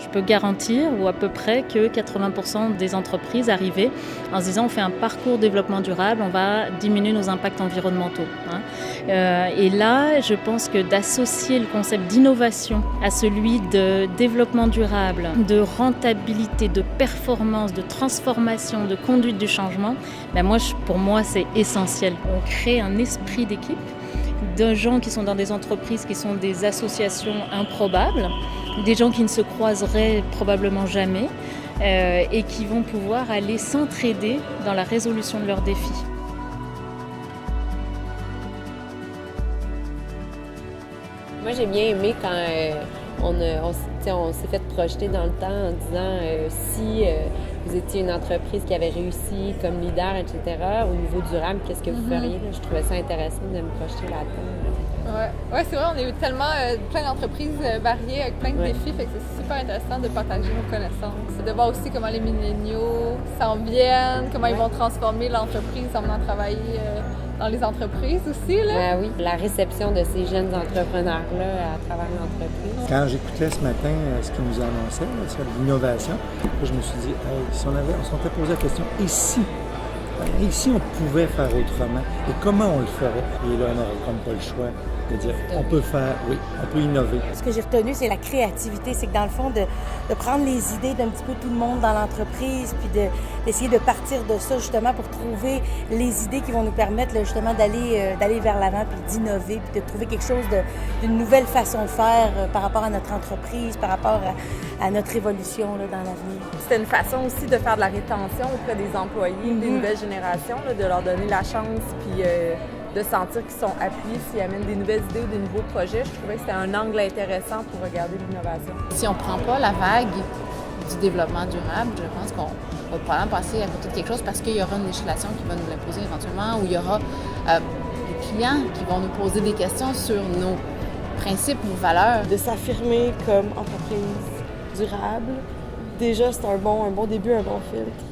Je peux garantir, ou à peu près, que 80% des entreprises arrivaient en se disant on fait un parcours développement durable, on va diminuer nos impacts environnementaux. Et là, je pense que d'associer le concept d'innovation à celui de développement durable, de rentabilité, de performance, de transformation, de conduite du changement, pour moi, c'est essentiel. On crée un esprit d'équipe de gens qui sont dans des entreprises qui sont des associations improbables, des gens qui ne se croiseraient probablement jamais et qui vont pouvoir aller s'entraider dans la résolution de leurs défis. Moi, j'ai bien aimé quand on s'est fait projeter dans le temps en disant si vous étiez une entreprise qui avait réussi comme leader, etc., au niveau durable, qu'est-ce que vous feriez? Là? Je trouvais ça intéressant de me projeter là-dedans. Ouais, c'est vrai, on a eu tellement plein d'entreprises variées avec plein de défis, fait que c'est super intéressant de partager nos connaissances. De voir aussi comment les milléniaux s'en viennent, comment ils vont transformer l'entreprise en venant travailler dans les entreprises aussi. Là. Oui, la réception de ces jeunes entrepreneurs-là à travers l'entreprise. Quand j'écoutais ce matin ce qu'ils nous annonçaient sur l'innovation, je me suis dit, hey, si on s'était posé la question, et si on pouvait faire autrement, et comment on le ferait? Et là, on n'aurait comme pas le choix de dire, on peut faire, oui, on peut innover. Ce que j'ai retenu, c'est la créativité. C'est que dans le fond, de prendre les idées d'un petit peu tout le monde dans l'entreprise, puis d'essayer de partir de ça justement pour trouver les idées qui vont nous permettre là, justement d'aller vers l'avant, puis d'innover, puis de trouver quelque chose d'une nouvelle façon de faire par rapport à notre entreprise, par rapport à notre évolution là, dans l'avenir. C'était une façon aussi de faire de la rétention auprès des employés, des nouvelles générations, là, de leur donner la chance, puis de sentir qu'ils sont appuyés s'ils amènent des nouvelles idées ou des nouveaux projets. Je trouvais que c'était un angle intéressant pour regarder l'innovation. Si on ne prend pas la vague du développement durable, je pense qu'on va probablement passer à côté de quelque chose parce qu'il y aura une législation qui va nous l'imposer éventuellement, ou il y aura des clients qui vont nous poser des questions sur nos principes, nos valeurs. De s'affirmer comme entreprise durable, déjà c'est un bon début, un bon filtre.